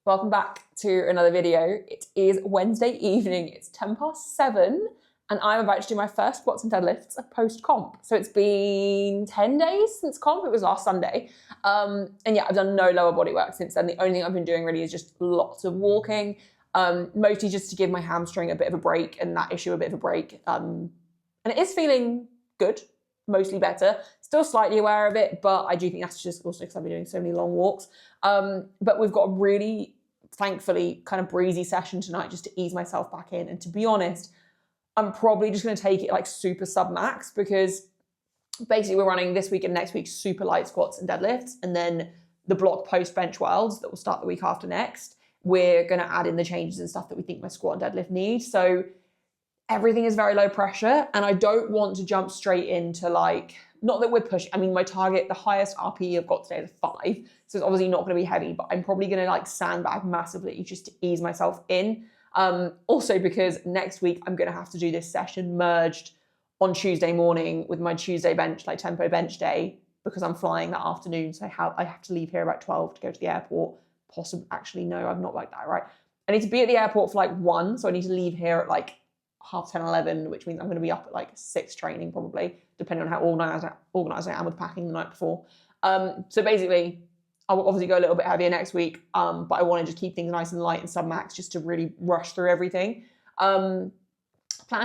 Welcome back to another video. It is Wednesday evening, it's 7:10 and I'm about to do my first squats and deadlifts post-comp. So it's been 10 days since comp, it was last Sunday. And yeah, I've done no lower body work since then. The only thing I've been doing really is just lots of walking, mostly just to give my hamstring a bit of a break and that issue a bit of a break. And it is feeling good, mostly better. Still slightly aware of it, but I do think that's just also because I've been doing so many long walks. But we've got a really, thankfully, kind of breezy session tonight just to ease myself back in. And to be honest, I'm probably just going to take it like super sub-max because basically we're running this week and next week super light squats and deadlifts. And then the block post bench worlds that will start the week after next, we're going to add in the changes and stuff that we think my squat and deadlift need. So everything is very low pressure and I don't want to jump straight into like, not that we're pushing, I mean, my target, the highest RPE I've got today is 5. So it's obviously not going to be heavy, but I'm probably going to like sandbag massively just to ease myself in. Also because next week I'm going to have to do this session merged on Tuesday morning with my Tuesday bench, like tempo bench day, because I'm flying that afternoon. So I have to leave here about 12 to go to the airport. Possibly, actually, no, I've not worked that right. I need to be at the airport for like 1. So I need to leave here at like 10:30, 11, which means I'm going to be up at like 6 training probably, depending on how organised I am with packing the night before. So basically, I will obviously go a little bit heavier next week, but I want to just keep things nice and light and sub-max just to really rush through everything. Plan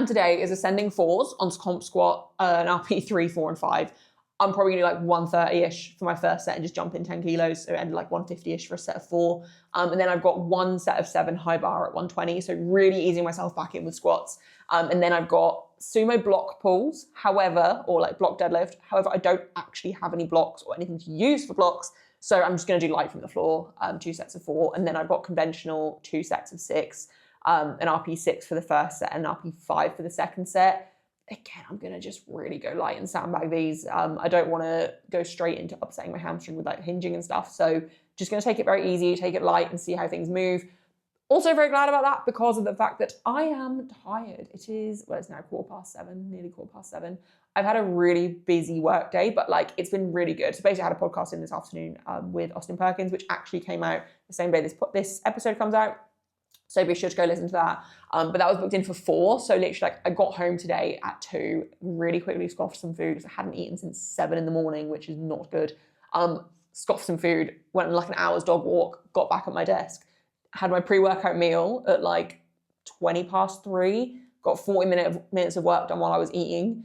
today is ascending 4s on comp squat, an RP 3, 4, and 5. I'm probably going to do like 130-ish for my first set and just jump in 10 kilos. So end like 150-ish for a set of 4. And then I've got 1 set of 7 high bar at 120. So really easing myself back in with squats. And then I've got sumo block pulls, however, or like block deadlift. However, I don't actually have any blocks or anything to use for blocks. So I'm just going to do light from the floor, 2 sets of 4. And then I've got conventional 2 sets of 6, an RP 6 for the first set and an RP 5 for the second set. Again, I'm going to just really go light and sandbag these. I don't want to go straight into upsetting my hamstring with like hinging and stuff. So just going to take it very easy, take it light and see how things move. Also very glad about that because of the fact that I am tired. It is, well, it's now 7:15, nearly 7:15. I've had a really busy work day, but like it's been really good. So basically I had a podcast in this afternoon with Austin Perkins, which actually came out the same day this episode comes out. So be sure to go listen to that. But that was booked in for 4. So literally like I got home today at 2, really quickly scoffed some food because I hadn't eaten since 7 in the morning, which is not good. Scoffed some food, went on like an hour's dog walk, got back at my desk, had my pre-workout meal at like 3:20, got 40 minutes of work done while I was eating.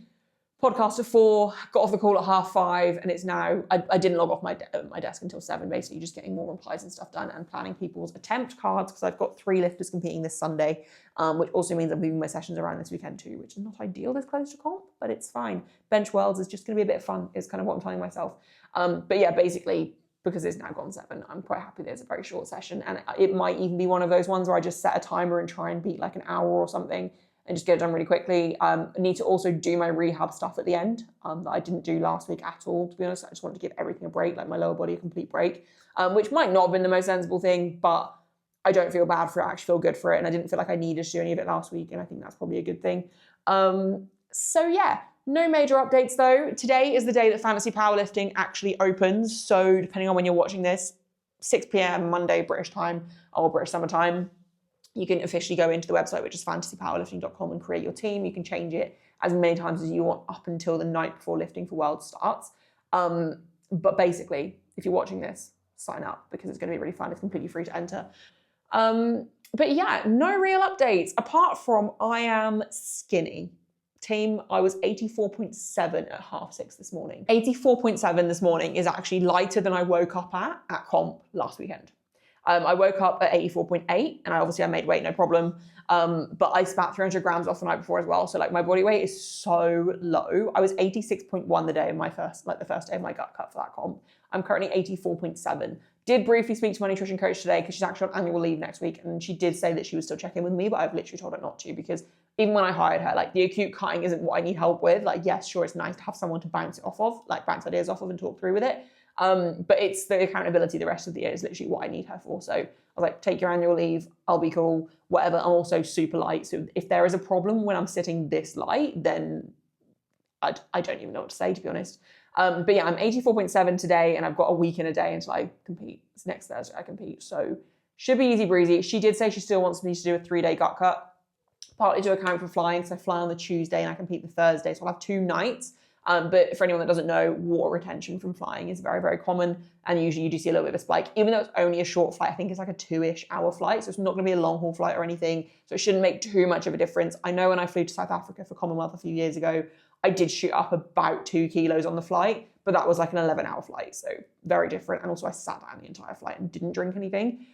Podcast at 4, got off the call at 5:30, and it's now, I didn't log off my desk until 7, basically just getting more replies and stuff done and planning people's attempt cards because I've got 3 lifters competing this Sunday, which also means I'm moving my sessions around this weekend too, which is not ideal this close to comp, but it's fine. Bench Worlds is just going to be a bit of fun, is kind of what I'm telling myself. But yeah, basically, because it's now gone 7, I'm quite happy there's a very short session, and it might even be one of those ones where I just set a timer and try and beat like an hour or something and just get it done really quickly. I need to also do my rehab stuff at the end that I didn't do last week at all, to be honest. I just wanted to give everything a break, like my lower body a complete break, which might not have been the most sensible thing, but I don't feel bad for it. I actually feel good for it, and I didn't feel like I needed to do any of it last week, and I think that's probably a good thing. So yeah, no major updates though. Today is the day that fantasy powerlifting actually opens, so depending on when you're watching this, 6 p.m. Monday British time or British summer time, you can officially go into the website, which is fantasypowerlifting.com, and create your team. You can change it as many times as you want up until the night before lifting for World starts. But basically, if you're watching this, sign up because it's going to be really fun. It's completely free to enter. But yeah, no real updates apart from I am skinny. Team, I was 84.7 at 6:30 this morning. 84.7 this morning is actually lighter than I woke up at comp last weekend. I woke up at 84.8 and I made weight, no problem. But I spat 300 grams off the night before as well. So like my body weight is so low. I was 86.1 the day of the first day of my gut cut for that comp. I'm currently 84.7. Did briefly speak to my nutrition coach today because she's actually on annual leave next week. And she did say that she was still checking with me, but I've literally told her not to because even when I hired her, like the acute cutting isn't what I need help with. Like, yes, sure, it's nice to have someone to bounce it off of, like bounce ideas off of and talk through with it. But it's the accountability the rest of the year is literally what I need her for. So I was like, take your annual leave, I'll be cool, whatever. I'm also super light. So if there is a problem when I'm sitting this light, then I don't even know what to say, to be honest. But yeah, I'm 84.7 today and I've got a week and a day until I compete. It's next Thursday I compete. So should be easy breezy. She did say she still wants me to do a 3-day gut cut, partly to account for flying. So I fly on the Tuesday and I compete the Thursday. So I'll have 2 nights. But for anyone that doesn't know, water retention from flying is very, very common. And usually you do see a little bit of a spike, even though it's only a short flight. I think it's like a 2-ish hour flight. So it's not going to be a long haul flight or anything. So it shouldn't make too much of a difference. I know when I flew to South Africa for Commonwealth a few years ago, I did shoot up about 2 kilos on the flight, but that was like an 11-hour flight. So very different. And also I sat down the entire flight and didn't drink anything.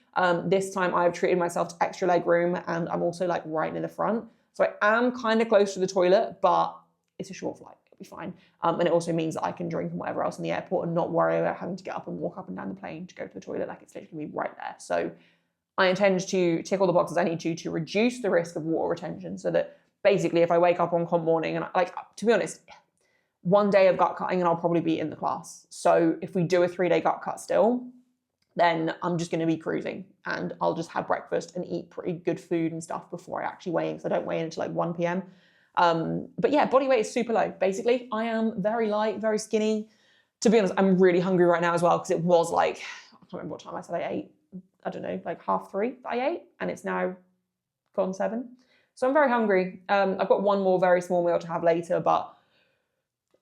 This time I've treated myself to extra leg room, and I'm also like right near the front. So I am kind of close to the toilet, but it's a short flight. Be fine. And it also means that I can drink and whatever else in the airport and not worry about having to get up and walk up and down the plane to go to the toilet. Like, it's literally right there. So I intend to tick all the boxes I need to reduce the risk of water retention, so that basically if I wake up on comp morning and to be honest, 1 day of gut cutting and I'll probably be in the class. So if we do a 3-day gut cut still, then I'm just going to be cruising, and I'll just have breakfast and eat pretty good food and stuff before I actually weigh in, because I don't weigh in until like 1 p.m. But yeah, body weight is super low. Basically, I am very light, very skinny. To be honest, I'm really hungry right now as well, because it was like, I can't remember what time I said I ate. I don't know, like 3:30 that I ate, and it's now gone 7. So I'm very hungry. I've got one more very small meal to have later, but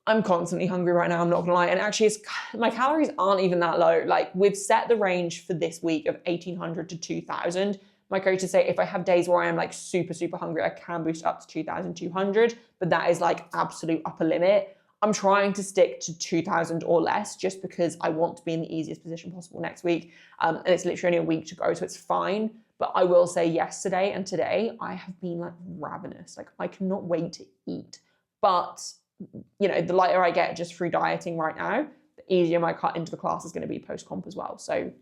I'm constantly hungry right now, I'm not gonna lie. And actually, my calories aren't even that low. Like, we've set the range for this week of 1,800 to 2,000. My coaches say if I have days where I am like super, super hungry, I can boost up to 2,200, but that is like absolute upper limit. I'm trying to stick to 2,000 or less, just because I want to be in the easiest position possible next week. And it's literally only a week to go, so it's fine. But I will say yesterday and today, I have been like ravenous. Like, I cannot wait to eat. But, you know, the lighter I get just through dieting right now, the easier my cut into the class is going to be post-comp as well. So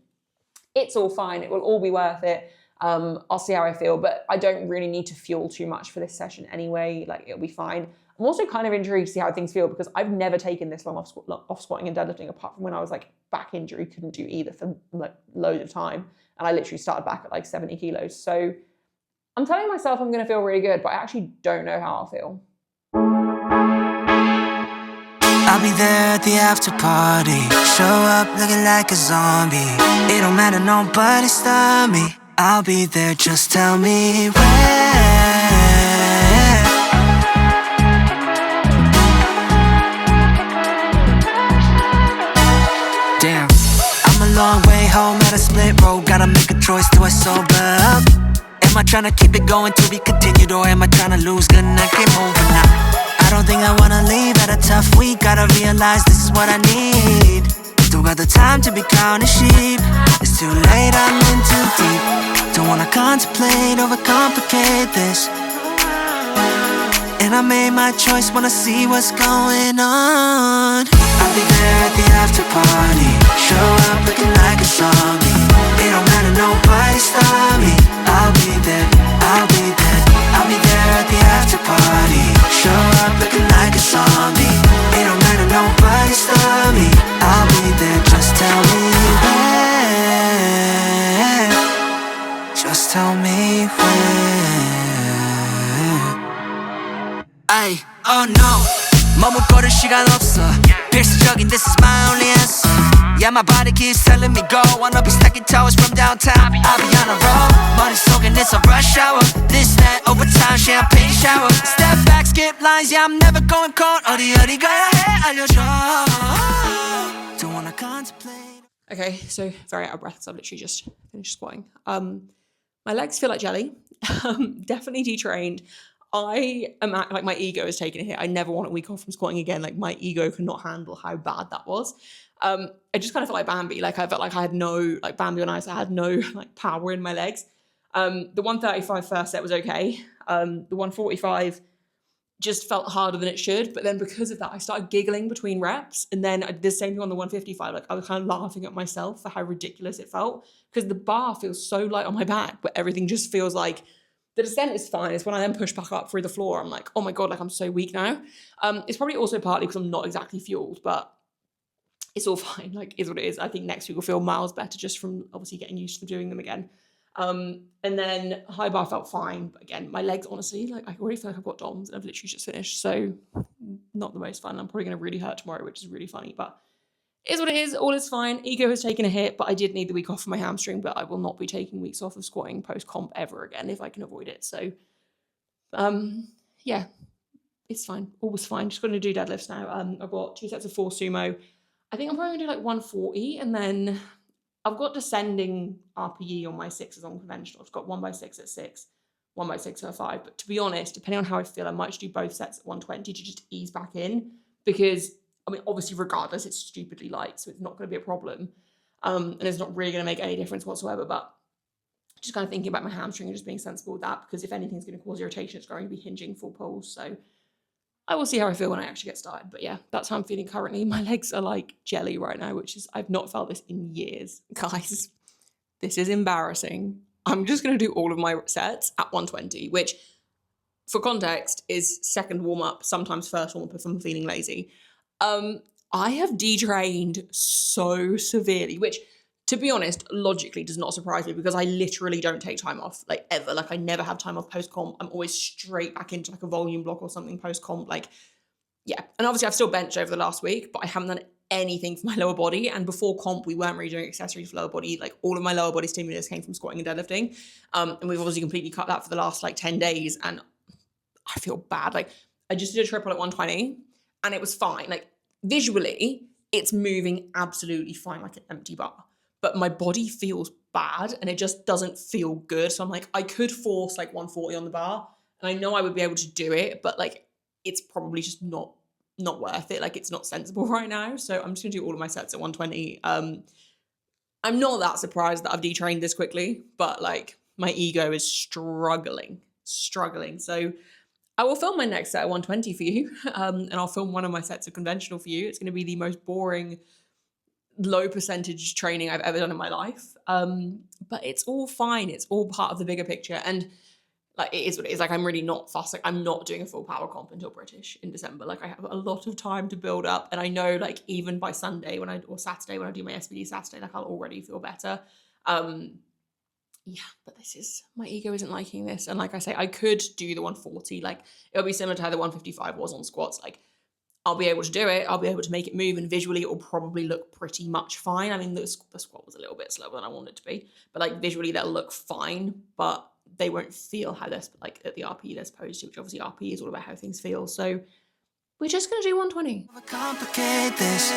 it's all fine. It will all be worth it. I'll see how I feel, but I don't really need to fuel too much for this session anyway. Like, it'll be fine. I'm also kind of intrigued to see how things feel, because I've never taken this long off squatting and deadlifting, apart from when I was like back injury, couldn't do either for like loads of time. And I literally started back at like 70 kilos. So I'm telling myself I'm going to feel really good, but I actually don't know how I'll feel. I'll be there at the after party. Show up looking like a zombie. It don't matter, nobody stop me. I'll be there, just tell me where. Damn, I'm a long way home at a split road. Gotta make a choice, do I sober up? Am I tryna keep it going to be continued, or am I tryna lose? Gonna keep moving now. I don't think I wanna leave at a tough week. Gotta realize this is what I need. Don't got the time to be counting sheep. It's too late, I'm in too deep. Don't wanna contemplate, overcomplicate this. And I made my choice, wanna see what's going on. I'll be there at the after party. Show up looking like a zombie. It don't matter, nobody stop me. I'll be there, I'll be there. I'll be there at the after party. Show up looking like a zombie. It don't matter, nobody stop me. I'll be there, just tell me where. Just tell me where. Ay, oh no, 머뭇거릴 시간 없어. 필수적인, this is my only answer. Yeah, my body keeps telling me go. Wanna be stacking towers from downtown. I'll be on a roll. 머릿속엔 it's a rush hour. This, that, overtime, champagne shower. Step back, skip lines, yeah, I'm never going cold. 어디 가야 해, 알려줘. Don't wanna contemplate. Okay, so very out of breath because I've literally just finished squatting. My legs feel like jelly. Definitely detrained. I am like, my ego is taking a hit. I never want a week off from squatting again. Like, my ego cannot handle how bad that was. I just kind of felt like Bambi. Like, I felt like I had no, like Bambi on ice, I had no like power in my legs. The 135 first set was okay. The 145 just felt harder than it should. But then because of that, I started giggling between reps. And then I did the same thing on the 155. Like, I was kind of laughing at myself for how ridiculous it felt, because the bar feels so light on my back, but everything just feels like the descent is fine. It's when I then push back up through the floor, I'm like, oh my God, like, I'm so weak now. It's probably also partly because I'm not exactly fueled, but it's all fine. Like, is what it is. I think next week will feel miles better just from obviously getting used to doing them again. And then high bar felt fine. But again, my legs, honestly, like, I already feel like I've got DOMs and I've literally just finished. So not the most fun. I'm probably going to really hurt tomorrow, which is really funny, but it is what it is. All is fine. Ego has taken a hit, but I did need the week off for my hamstring, but I will not be taking weeks off of squatting post-comp ever again if I can avoid it. So, yeah, it's fine. All was fine. Just going to do deadlifts now. I've got 2 sets of 4 sumo. I think I'm probably going to do like 140, and then I've got descending RPE on my 6s on conventional. I've got 1x6 at 6, 1x6 at 5. But to be honest, depending on how I feel, I might just do both sets at 120 to just ease back in, because, I mean, obviously, regardless, it's stupidly light, so it's not going to be a problem. And it's not really going to make any difference whatsoever. But just kind of thinking about my hamstring and just being sensible with that, because if anything's going to cause irritation, it's going to be hinging full pulls. So I will see how I feel when I actually get started. But yeah, that's how I'm feeling currently. My legs are like jelly right now, which is, I've not felt this in years. Guys, this is embarrassing. I'm just going to do all of my sets at 120, which, for context, is second warm-up, sometimes first warm-up if I'm feeling lazy. I have detrained so severely, which, to be honest, logically does not surprise me, because I literally don't take time off, like, ever. Like, I never have time off post-comp. I'm always straight back into, like, a volume block or something post-comp. Like, yeah. And obviously, I've still benched over the last week, but I haven't done anything for my lower body. And before comp, we weren't really doing accessories for lower body. Like, all of my lower body stimulus came from squatting and deadlifting. And we've obviously completely cut that for the last, like, 10 days. And I feel bad. Like, I just did a triple at 120, and it was fine. Like, visually, it's moving absolutely fine, like an empty bar. But my body feels bad, and it just doesn't feel good. So I'm like, I could force like 140 on the bar, and I know I would be able to do it, but like, it's probably just not worth it. Like, it's not sensible right now. So I'm just gonna do all of my sets at 120. I'm not that surprised that I've detrained this quickly, but like, my ego is struggling. So I will film my next set at 120 for you, and I'll film one of my sets of conventional for you. It's going to be the most boring, low percentage training I've ever done in my life. But it's all fine. It's all part of the bigger picture. And like, it is what it is. Like, I'm really not fussed. Like, I'm not doing a full power comp until British in December. Like, I have a lot of time to build up. And I know, like, even by Sunday or Saturday when I do my SBD Saturday, like, I'll already feel better. Yeah, but my ego isn't liking this. And like I say, I could do the 140. Like, it'll be similar to how the 155 was on squats. Like, I'll be able to do it. I'll be able to make it move, and visually it will probably look pretty much fine. I mean, the squat was a little bit slower than I wanted it to be, but like, visually they'll look fine, but they won't feel how they're like at the RPE they're supposed to, which obviously RPE is all about how things feel. So we're just going to do 120. Complicate this.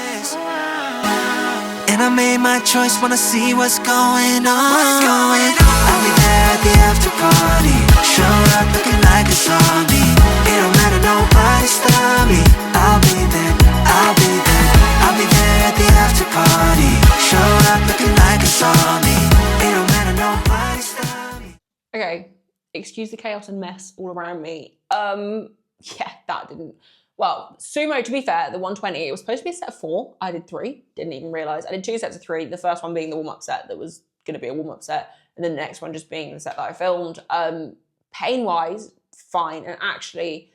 And I made my choice, wanna see what's going on. I'll be there at the after party, show up looking like a zombie. It don't matter, nobody stop me. I'll be there, I'll be there. I'll be there at the after party, show up looking like a zombie. It don't matter, nobody stop me. Okay, excuse the chaos and mess all around me. Yeah, that didn't... Well, sumo, to be fair, the 120, it was supposed to be a set of 4. I did 3, didn't even realise. I did 2 sets of 3, the first one being the warm-up set that was going to be a warm-up set, and then the next one just being the set that I filmed. Pain-wise, fine. And actually,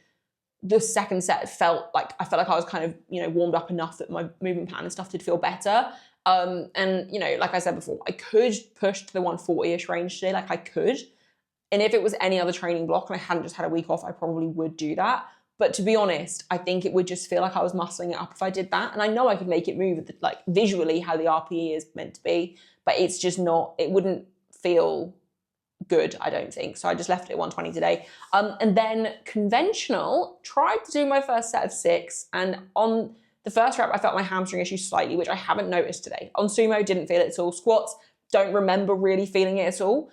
the second set felt like I was kind of, warmed up enough that my movement pattern and stuff did feel better. And, like I said before, I could push to the 140-ish range today, like I could. And if it was any other training block and I hadn't just had a week off, I probably would do that. But to be honest, I think it would just feel like I was muscling it up if I did that. And I know I could make it move, like, visually how the RPE is meant to be, but it's just not, it wouldn't feel good, I don't think. So I just left it at 120 today. And then conventional, tried to do my first set of 6. And on the first rep, I felt my hamstring issue slightly, which I haven't noticed today. On sumo, didn't feel it at all. Squats, don't remember really feeling it at all.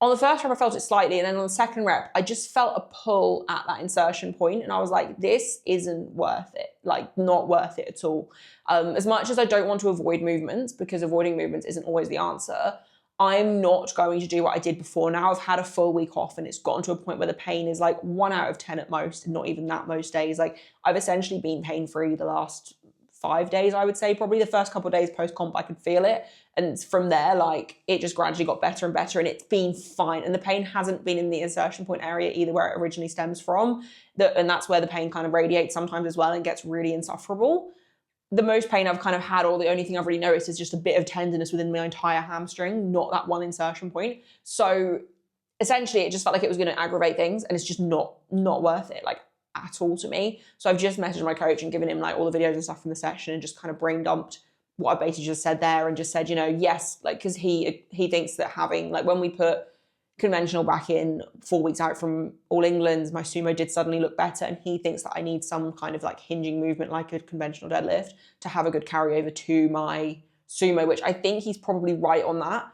On the first rep, I felt it slightly, and then on the second rep, I just felt a pull at that insertion point, and I was like, this isn't worth it, like, not worth it at all. As much as I don't want to avoid movements, because avoiding movements isn't always the answer, I'm not going to do what I did before. Now I've had a full week off, and it's gotten to a point where the pain is like 1 out of 10 at most, and not even that most days. Like, I've essentially been pain-free the last 5 days, I would say. Probably the first couple of days post-comp, I could feel it. And from there, like, it just gradually got better and better, and it's been fine. And the pain hasn't been in the insertion point area either, where it originally stems from. And that's where the pain kind of radiates sometimes as well and gets really insufferable. The most pain I've kind of had, or the only thing I've really noticed, is just a bit of tenderness within my entire hamstring, not that one insertion point. So essentially, it just felt like it was going to aggravate things, and it's just not worth it. Like, at all to me. So I've just messaged my coach and given him like all the videos and stuff from the session and just kind of brain dumped what I basically just said there and just said, you know, yes, like, because he thinks that having, like, when we put conventional back in 4 weeks out from All England, my sumo did suddenly look better, and he thinks that I need some kind of like hinging movement like a conventional deadlift to have a good carryover to my sumo, which I think he's probably right on that.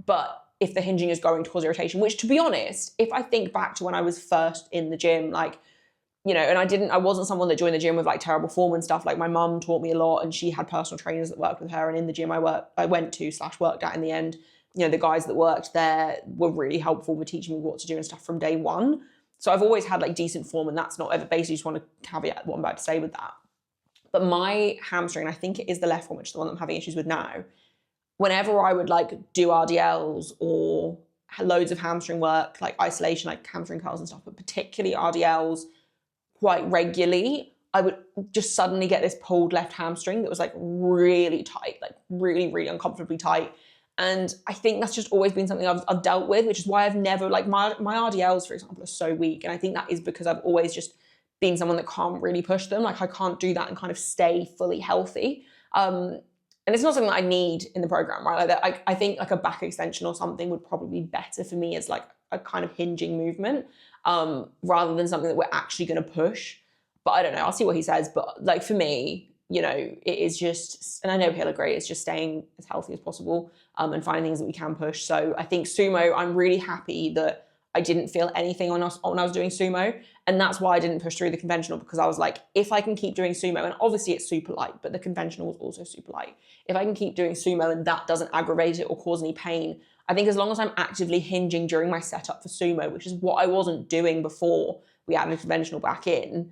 But if the hinging is going to cause irritation, which, to be honest, if I think back to when I was first in the gym, like, you know, and I wasn't someone that joined the gym with like terrible form and stuff. Like, my mum taught me a lot, and she had personal trainers that worked with her, and in the gym I went to / worked at in the end, you know, the guys that worked there were really helpful with teaching me what to do and stuff from day one. So I've always had like decent form, and that's not ever, basically just want to caveat what I'm about to say with that. But my hamstring, I think it is the left one, which is the one I'm having issues with now. Whenever I would like do RDLs or loads of hamstring work, like isolation, like hamstring curls and stuff, but particularly RDLs quite regularly, I would just suddenly get this pulled left hamstring that was like really tight, like really, really uncomfortably tight. And I think that's just always been something I've dealt with, which is why I've never, like, my RDLs, for example, are so weak. And I think that is because I've always just been someone that can't really push them. Like, I can't do that and kind of stay fully healthy. And it's not something that I need in the program, right? Like, I think like a back extension or something would probably be better for me as like a kind of hinging movement, rather than something that we're actually going to push. But I don't know, I'll see what he says. But like, for me, you know, it is just, and I know he'll agree, it's just staying as healthy as possible, and finding things that we can push. So I think sumo, I'm really happy that I didn't feel anything when I was doing sumo. And that's why I didn't push through the conventional, because I was like, if I can keep doing sumo, and obviously it's super light, but the conventional was also super light. If I can keep doing sumo and that doesn't aggravate it or cause any pain, I think as long as I'm actively hinging during my setup for sumo, which is what I wasn't doing before we added conventional back in,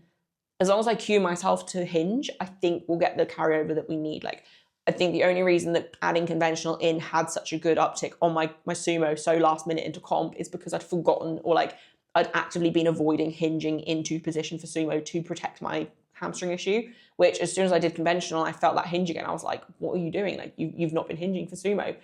as long as I cue myself to hinge, I think we'll get the carryover that we need. Like, I think the only reason that adding conventional in had such a good uptick on my sumo so last minute into comp is because I'd forgotten, or like I'd actively been avoiding hinging into position for sumo to protect my hamstring issue, which as soon as I did conventional, I felt that hinge again. I was like, what are you doing? Like, you've not been hinging for sumo.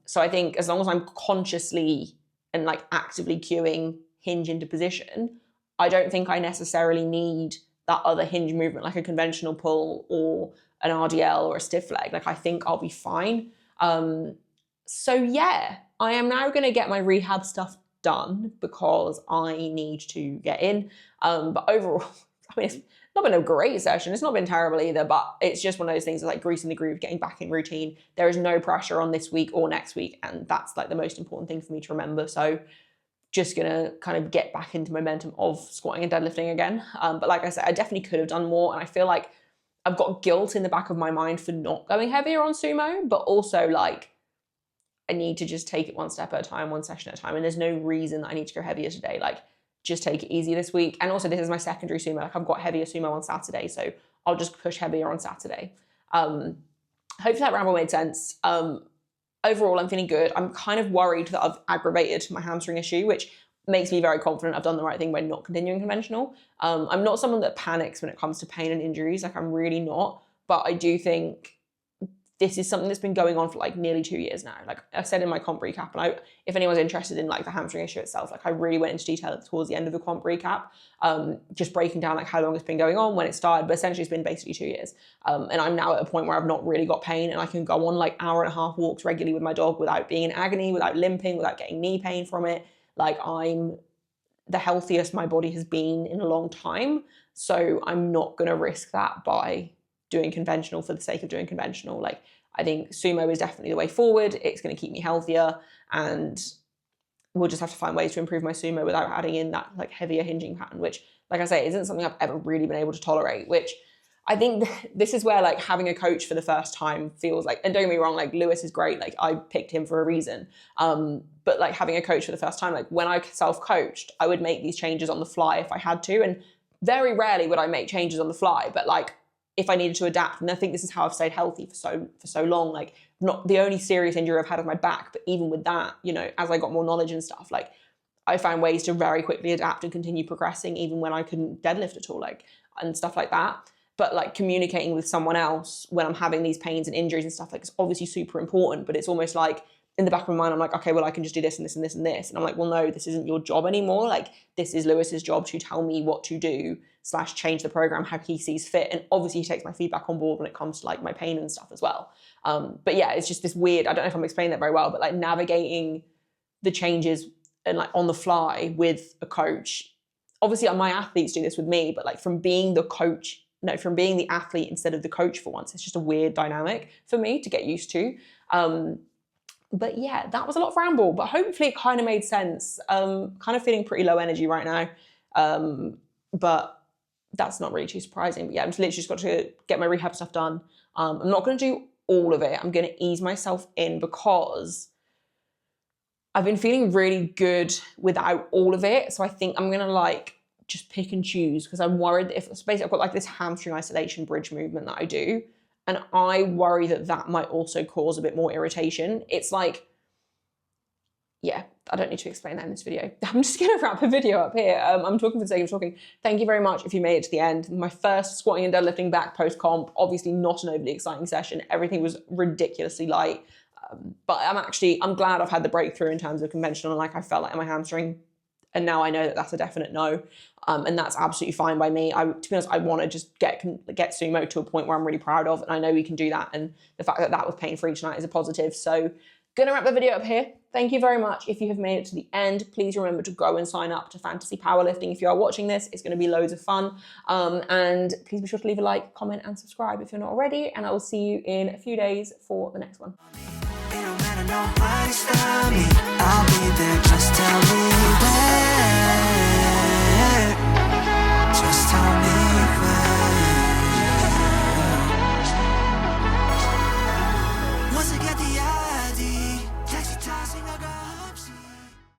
So I think as long as I'm consciously and like actively cueing hinge into position, I don't think I necessarily need that other hinge movement, like a conventional pull or an RDL or a stiff leg. Like, I think I'll be fine. So yeah, I am now going to get my rehab stuff done because I need to get in. But overall, I mean, it's not been a great session. It's not been terrible either, but it's just one of those things like greasing the groove, getting back in routine. There is no pressure on this week or next week. And that's like the most important thing for me to remember. So just gonna kind of get back into momentum of squatting and deadlifting again. But like I said, I definitely could have done more. And I feel like I've got guilt in the back of my mind for not going heavier on sumo, but also like I need to just take it one step at a time, one session at a time. And there's no reason that I need to go heavier today. Like, just take it easy this week. And also, this is my secondary sumo. Like, I've got heavier sumo on Saturday, so I'll just push heavier on Saturday. Hopefully that ramble made sense. Overall, I'm feeling good. I'm kind of worried that I've aggravated my hamstring issue, which makes me very confident I've done the right thing by not continuing conventional. I'm not someone that panics when it comes to pain and injuries. Like, I'm really not. But I do think this is something that's been going on for like nearly 2 years now. Like I said in my comp recap, and if anyone's interested in like the hamstring issue itself, like I really went into detail towards the end of the comp recap, just breaking down like how long it's been going on, when it started, but essentially it's been basically 2 years. And I'm now at a point where I've not really got pain, and I can go on like hour and a half walks regularly with my dog without being in agony, without limping, without getting knee pain from it. Like, I'm the healthiest my body has been in a long time. So I'm not gonna risk that by doing conventional for the sake of doing conventional. Like, I think sumo is definitely the way forward. It's going to keep me healthier, and we'll just have to find ways to improve my sumo without adding in that like heavier hinging pattern, which, like I say, isn't something I've ever really been able to tolerate, which I think this is where like having a coach for the first time feels like, and don't get me wrong, like Lewis is great. Like, I picked him for a reason. But like having a coach for the first time, like when I self-coached, I would make these changes on the fly if I had to. And very rarely would I make changes on the fly, but like, if I needed to adapt. And I think this is how I've stayed healthy for so long. Like, not the only serious injury I've had is my back, but even with that, you know, as I got more knowledge and stuff, like I found ways to very quickly adapt and continue progressing even when I couldn't deadlift at all, like, and stuff like that. But like communicating with someone else when I'm having these pains and injuries and stuff, like, it's obviously super important, but it's almost like in the back of my mind, I'm like, okay, well, I can just do this and this and this and this. And I'm like, well, no, this isn't your job anymore. Like, this is Lewis's job to tell me what to do / change the program how he sees fit. And obviously he takes my feedback on board when it comes to like my pain and stuff as well. But yeah, it's just this weird, I don't know if I'm explaining that very well, but like navigating the changes and like on the fly with a coach. Obviously my athletes do this with me, but like from being the athlete instead of the coach for once, it's just a weird dynamic for me to get used to. But yeah, that was a lot of ramble, but hopefully it kind of made sense. Kind of feeling pretty low energy right now. But that's not really too surprising. But yeah, I'm literally just got to get my rehab stuff done. I'm not going to do all of it. I'm going to ease myself in because I've been feeling really good without all of it. So I think I'm going to like just pick and choose, because I'm worried that if basically I've got like this hamstring isolation bridge movement that I do. And I worry that that might also cause a bit more irritation. It's like, yeah, I don't need to explain that in this video. I'm just going to wrap the video up here. I'm talking for the sake of talking. Thank you very much if you made it to the end. My first squatting and deadlifting back post-comp, obviously not an overly exciting session. Everything was ridiculously light. But I'm glad I've had the breakthrough in terms of conventional, and like I felt like in my hamstring. And now I know that that's a definite no. And that's absolutely fine by me. To be honest, I want to just get sumo to a point where I'm really proud of, and I know we can do that. And the fact that that was pain-free tonight is a positive. So gonna wrap the video up here. Thank you very much. If you have made it to the end, please remember to go and sign up to Fantasy Powerlifting. If you are watching this, it's gonna be loads of fun. And please be sure to leave a like, comment, and subscribe if you're not already. And I will see you in a few days for the next one. I'll be there, just tell me when.